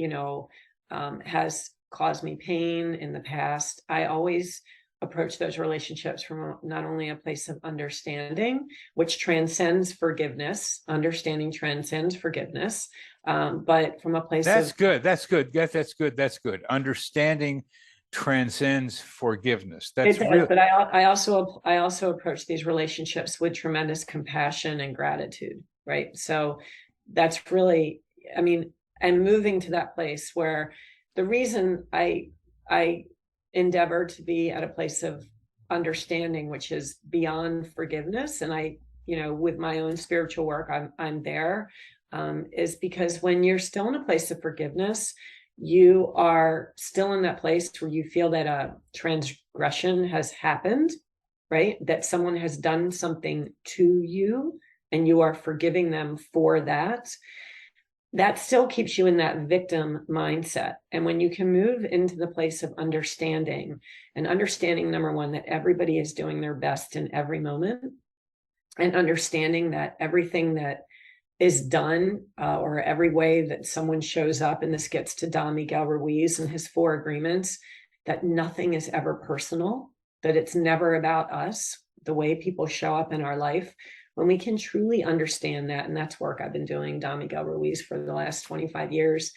has caused me pain in the past, I always approach those relationships from not only a place of understanding, which transcends forgiveness. Understanding transcends forgiveness, but from a place That's good. Understanding transcends forgiveness. That's real. But I also approach these relationships with tremendous compassion and gratitude, right? So that's really, and moving to that place where the reason I endeavor to be at a place of understanding, which is beyond forgiveness, and with my own spiritual work, I'm there, is because when you're still in a place of forgiveness, you are still in that place where you feel that a transgression has happened, right? That someone has done something to you and you are forgiving them for that, that still keeps you in that victim mindset. And when you can move into the place of understanding, and understanding, number one, that everybody is doing their best in every moment, and understanding that everything that is done, or every way that someone shows up, and this gets to Don Miguel Ruiz and his 4 agreements, that nothing is ever personal, that it's never about us, the way people show up in our life. When we can truly understand that, and that's work I've been doing, Don Miguel Ruiz, for the last 25 years,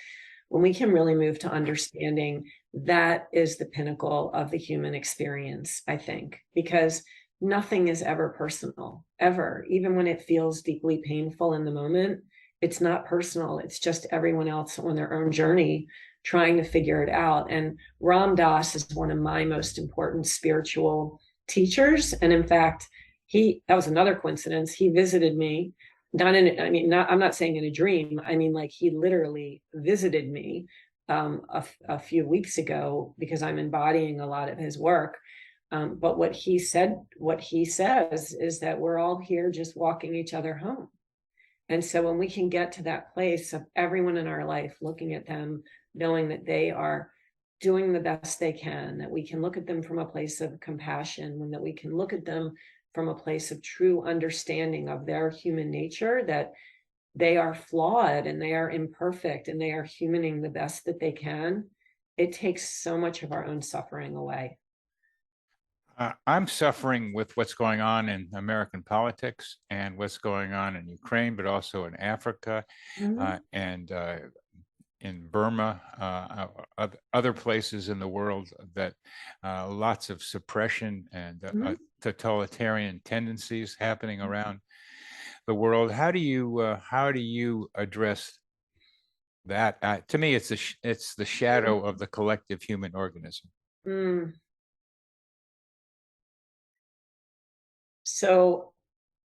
when we can really move to understanding, that is the pinnacle of the human experience, I think, because nothing is ever personal, ever. Even when it feels deeply painful in the moment, it's not personal. It's just everyone else on their own journey trying to figure it out. And Ram Dass is one of my most important spiritual teachers. And in fact, that was another coincidence. He visited me, I'm not saying in a dream. I mean, like, he literally visited me a few weeks ago, because I'm embodying a lot of his work. But what he says is that we're all here just walking each other home. And so when we can get to that place of everyone in our life, looking at them, knowing that they are doing the best they can, that we can look at them from a place of compassion, and that we can look at them from a place of true understanding of their human nature, that they are flawed and they are imperfect and they are humaning the best that they can, it takes so much of our own suffering away. I'm suffering with what's going on in American politics and what's going on in Ukraine, but also in Africa, and in Burma, other places in the world, that lots of suppression and totalitarian tendencies happening around the world. How do you address that? To me, it's the shadow of the collective human organism. So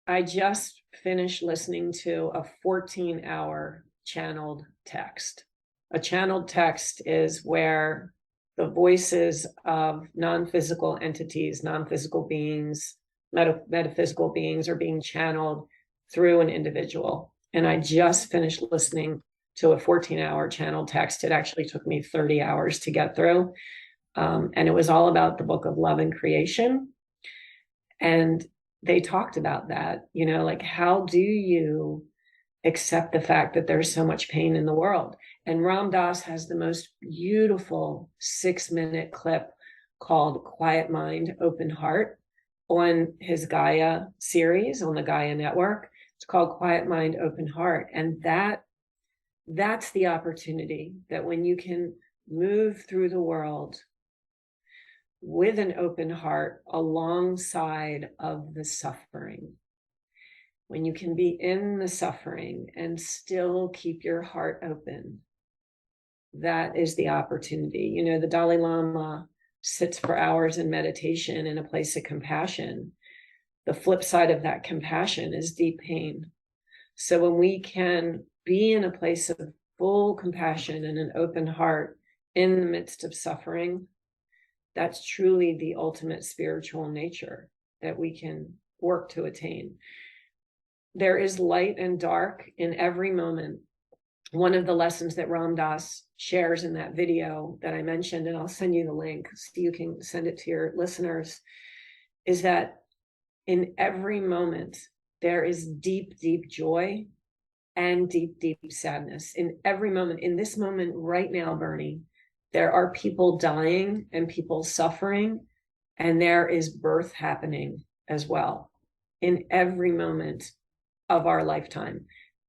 I just finished listening to a 14-hour channeled text. A channeled text is where the voices of non-physical entities, non-physical beings, metaphysical beings are being channeled through an individual. And I just finished listening to a 14-hour channeled text. It actually took me 30 hours to get through. And it was all about the book of Love and Creation. And they talked about that, like, how do you accept the fact that there's so much pain in the world? And Ram Dass has the most beautiful 6-minute clip called Quiet Mind, Open Heart on his Gaia series on the Gaia Network. It's called Quiet Mind, Open Heart. And that's the opportunity, that when you can move through the world with an open heart alongside of the suffering, when you can be in the suffering and still keep your heart open, that is the opportunity. The Dalai Lama sits for hours in meditation in a place of compassion. The flip side of that compassion is deep pain. So when we can be in a place of full compassion and an open heart in the midst of suffering, that's truly the ultimate spiritual nature that we can work to attain. There is light and dark in every moment. One of the lessons that Ram Dass shares in that video that I mentioned, and I'll send you the link so you can send it to your listeners, is that in every moment, there is deep, deep joy and deep, deep sadness. In every moment, in this moment right now, Bernie, there are people dying and people suffering, and there is birth happening as well. In every moment of our lifetime,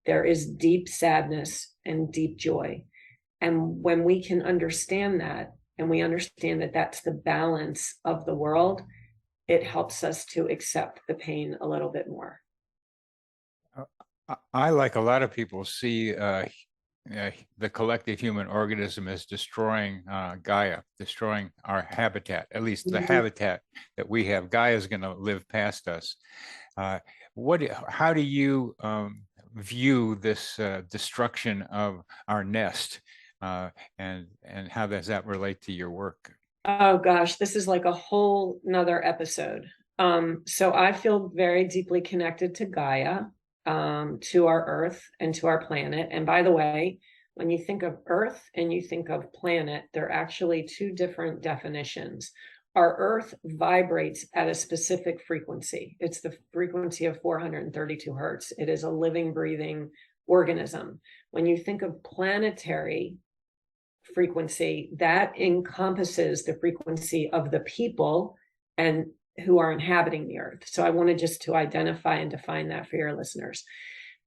there is deep sadness and deep joy. And when we can understand that, and we understand that that's the balance of the world, it helps us to accept the pain a little bit more. I, like a lot of people, see the collective human organism is destroying Gaia, destroying our habitat, at least the habitat that we have. Gaia is going to live past us. How do you view this destruction of our nest and how does that relate to your work? Oh gosh, this is like a whole nother episode. So I feel very deeply connected to Gaia, to our Earth and to our planet. And by the way, when you think of Earth and you think of planet, they're actually two different definitions. Our Earth vibrates at a specific frequency. It's the frequency of 432 hertz. It is a living, breathing organism. When you think of planetary frequency, that encompasses the frequency of the people and who are inhabiting the earth. So I wanted just to identify and define that for your listeners.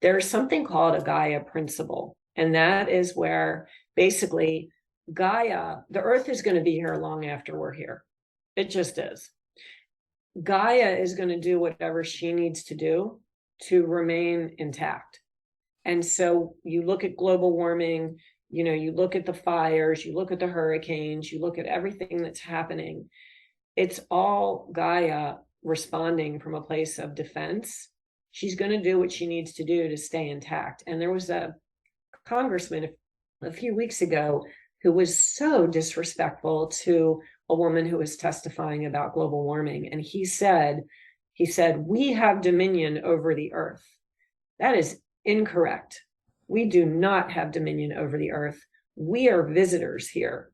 There's something called a Gaia principle, and that is where basically Gaia, the earth is going to be here long after we're here. It just is. Gaia is going to do whatever she needs to do to remain intact. And so you look at global warming, you know, you look at the fires, you look at the hurricanes, you look at everything that's happening. It's all Gaia responding from a place of defense. She's going to do what she needs to do to stay intact. And there was a congressman a few weeks ago who was so disrespectful to a woman who was testifying about global warming. And he said, we have dominion over the earth. That is incorrect. We do not have dominion over the earth. We are visitors here.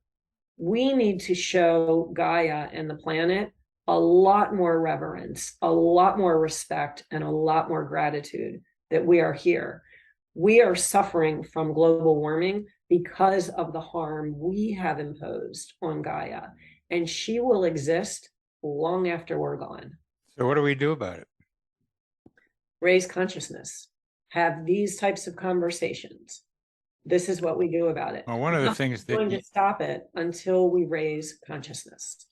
We need to show Gaia and the planet a lot more reverence, a lot more respect, and a lot more gratitude that we are here. We are suffering from global warming because of the harm we have imposed on Gaia, and she will exist long after we're gone. So what do we do about it? Raise consciousness. Have these types of conversations. This is what we do about it. Well, one of the things that going to stop it until we raise consciousness.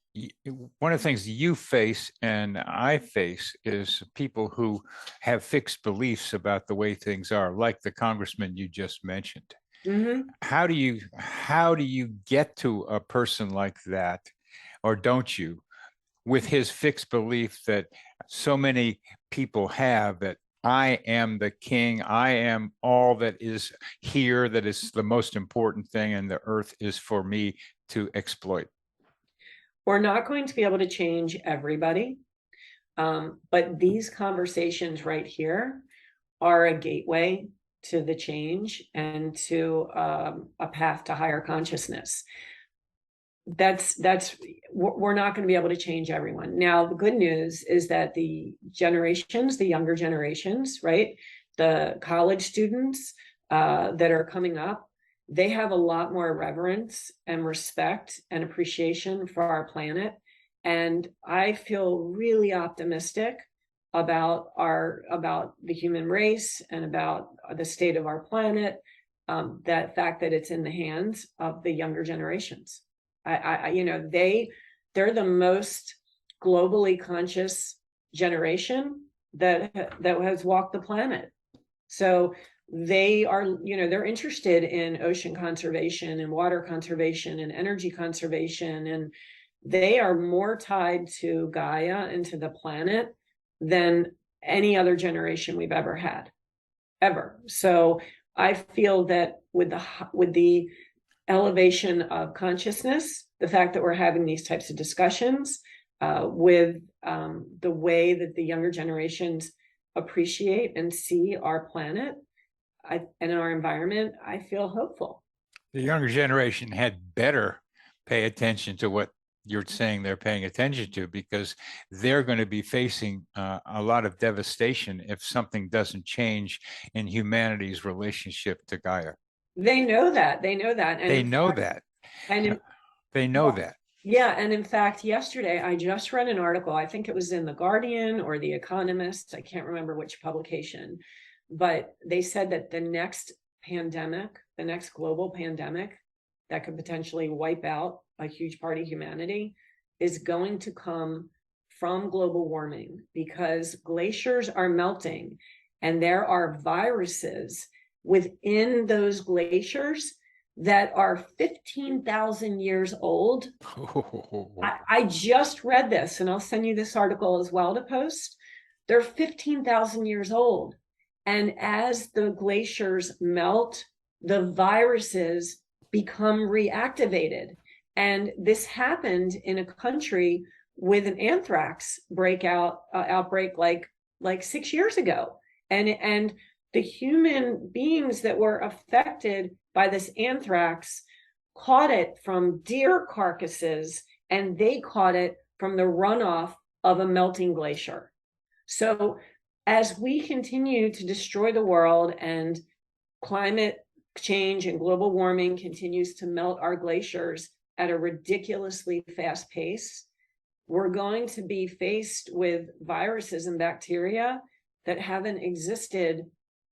One of the things you face and I face is people who have fixed beliefs about the way things are, like the congressman you just mentioned. Mm-hmm. How do you get to a person like that, or don't you, with his fixed belief that so many people have, that I am the king, I am all that is here, that is the most important thing, and the earth is for me to exploit? We're not going to be able to change everybody, but these conversations right here are a gateway to the change and to a path to higher consciousness. We're not going to be able to change everyone. Now, the good news is that the younger generations, right, the college students that are coming up, they have a lot more reverence and respect and appreciation for our planet. And I feel really optimistic about the human race and about the state of our planet, that fact that it's in the hands of the younger generations. They're the most globally conscious generation that has walked the planet. So they are, they're interested in ocean conservation and water conservation and energy conservation, and they are more tied to Gaia and to the planet than any other generation we've ever had, ever. So I feel that with the elevation of consciousness, the fact that we're having these types of discussions, with the way that the younger generations appreciate and see our planet and our environment, I feel hopeful. The younger generation had better pay attention to what you're saying they're paying attention to, because they're going to be facing a lot of devastation if something doesn't change in humanity's relationship to Gaia. They know that. And they know that. Yeah. And in fact, yesterday, I just read an article, I think it was in The Guardian or The Economist, I can't remember which publication, but they said that the next global pandemic that could potentially wipe out a huge part of humanity is going to come from global warming, because glaciers are melting and there are viruses within those glaciers that are 15,000 years old. I just read this, and I'll send you this article as well to post. They're 15,000 years old. And as the glaciers melt, the viruses become reactivated. And this happened in a country with an anthrax outbreak like 6 years ago. And the human beings that were affected by this anthrax caught it from deer carcasses, and they caught it from the runoff of a melting glacier. So as we continue to destroy the world and climate change and global warming continues to melt our glaciers at a ridiculously fast pace, we're going to be faced with viruses and bacteria that haven't existed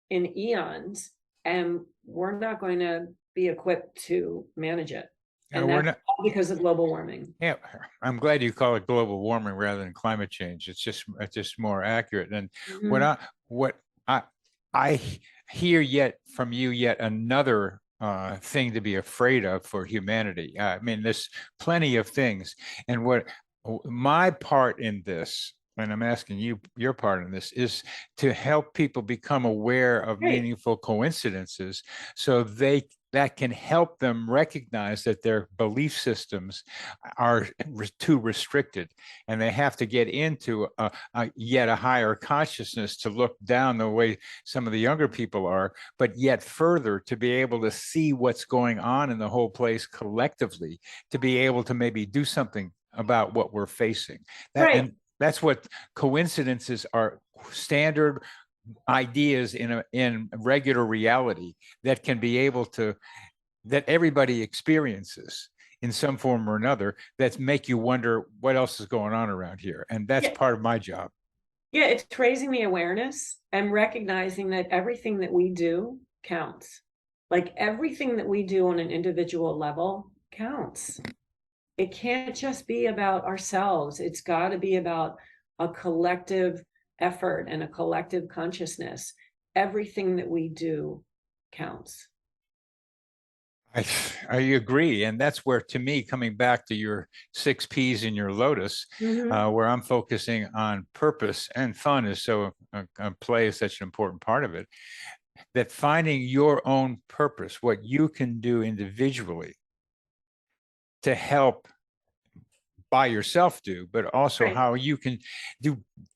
in eons, and we're not going to be equipped to manage it. And that's all because of global warming. Yeah, I'm glad you call it global warming rather than climate change. It's just more accurate. And what I hear from you yet another thing to be afraid of for humanity. I mean, there's plenty of things, and what my part in this, and I'm asking you your part in this, is to help people become aware of meaningful coincidences, so that can help them recognize that their belief systems are too restricted, and they have to get into yet a higher consciousness to look down the way some of the younger people are, but yet further to be able to see what's going on in the whole place collectively, to be able to maybe do something about what we're facing. And that's what coincidences are, standard ideas in regular reality that can be able to, that everybody experiences in some form or another, that make you wonder what else is going on around here. And that's part of my job. Yeah, it's raising the awareness and recognizing that everything that we do counts. Like everything that we do on an individual level counts. It can't just be about ourselves. It's got to be about a collective effort and a collective consciousness. Everything that we do counts. I agree. And that's where, to me, coming back to your 6 P's in your lotus, where I'm focusing on purpose and fun is so, play is such an important part of it, that finding your own purpose, what you can do individually to help by yourself do, but also how you can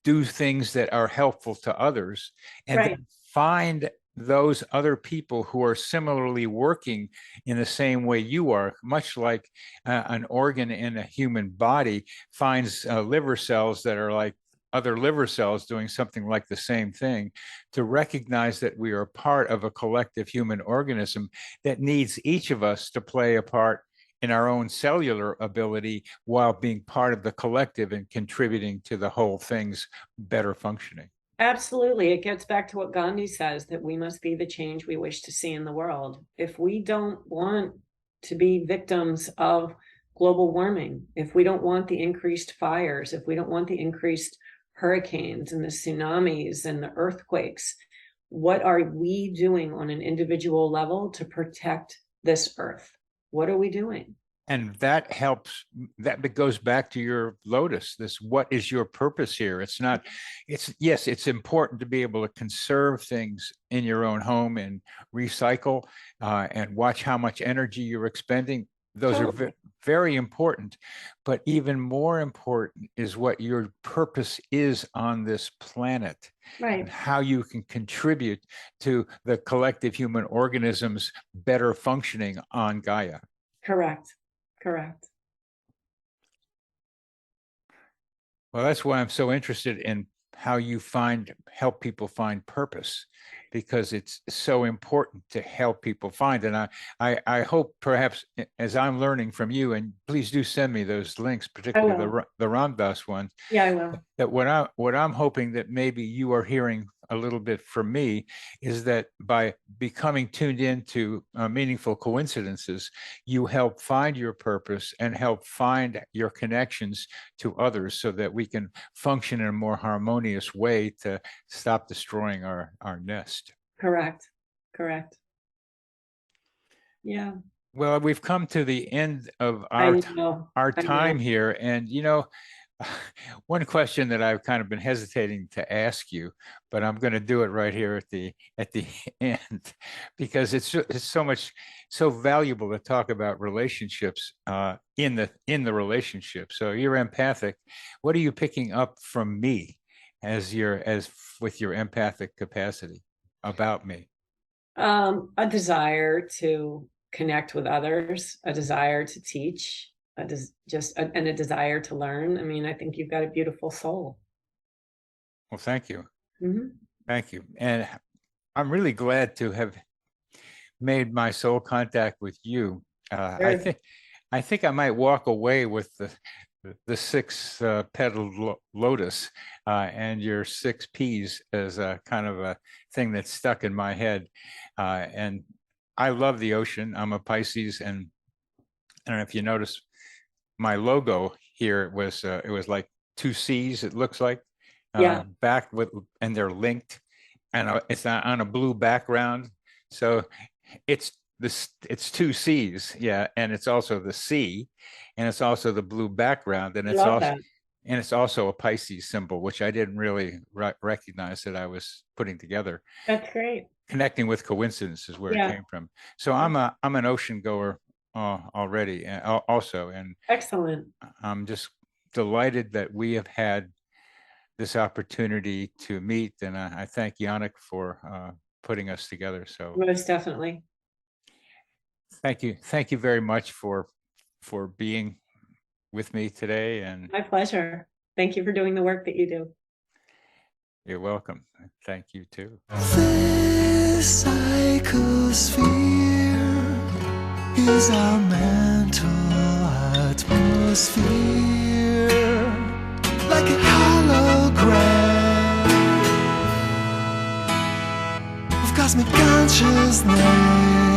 do things that are helpful to others, and then find those other people who are similarly working in the same way you are, much like an organ in a human body finds liver cells that are like other liver cells doing something like the same thing, to recognize that we are part of a collective human organism that needs each of us to play a part in our own cellular ability while being part of the collective and contributing to the whole thing's better functioning. Absolutely. It gets back to what Gandhi says, that we must be the change we wish to see in the world. If we don't want to be victims of global warming, if we don't want the increased fires, if we don't want the increased hurricanes and the tsunamis and the earthquakes, what are we doing on an individual level to protect this earth? What are we doing? And that helps, that goes back to your lotus, this, what is your purpose here? It's not, yes, it's important to be able to conserve things in your own home and recycle and watch how much energy you're expending. Those are very important, but even more important is what your purpose is on this planet, and how you can contribute to the collective human organism's better functioning on Gaia. Correct. Well, that's why I'm so interested in how you help people find purpose, because it's so important to help people find. And I hope, perhaps as I'm learning from you, and please do send me those links, particularly the Ram Dass one. Yeah, I will. That what I'm hoping that maybe you are hearing a little bit from me is that by becoming tuned into meaningful coincidences, you help find your purpose and help find your connections to others, so that we can function in a more harmonious way to stop destroying our nest. Correct. Yeah. Well, we've come to the end of our time here, and one question that I've kind of been hesitating to ask you, but I'm going to do it right here at the end, because it's so valuable to talk about relationships in the relationship. So you're empathic. What are you picking up from me as with your empathic capacity about me? A desire to connect with others, a desire to teach, and a desire to learn. I mean, I think you've got a beautiful soul. Well, thank you. Mm-hmm. Thank you. And I'm really glad to have made my soul contact with you. Sure. I think I might walk away with the six petaled lotus and your six P's as a kind of a thing that's stuck in my head. And I love the ocean. I'm a Pisces, and I don't know if you notice my logo here. It was like two C's. It looks like Yeah. back with, and they're linked, and it's on a blue background. So it's it's two C's, yeah, and it's also the C, and it's also the blue background, and I love that. it's also a Pisces symbol, which I didn't really recognize that I was putting together. That's great. Connecting with coincidence is where Yeah. it came from. So I'm an ocean goer already, also, and Excellent. I'm just delighted that we have had this opportunity to meet, and I thank Yannick for putting us together. So Most definitely. thank you very much for being with me today, and My pleasure. Thank you for doing the work that you do. you're welcome. Thank you too. This psychosphere is our mental atmosphere, like a hologram of cosmic consciousness.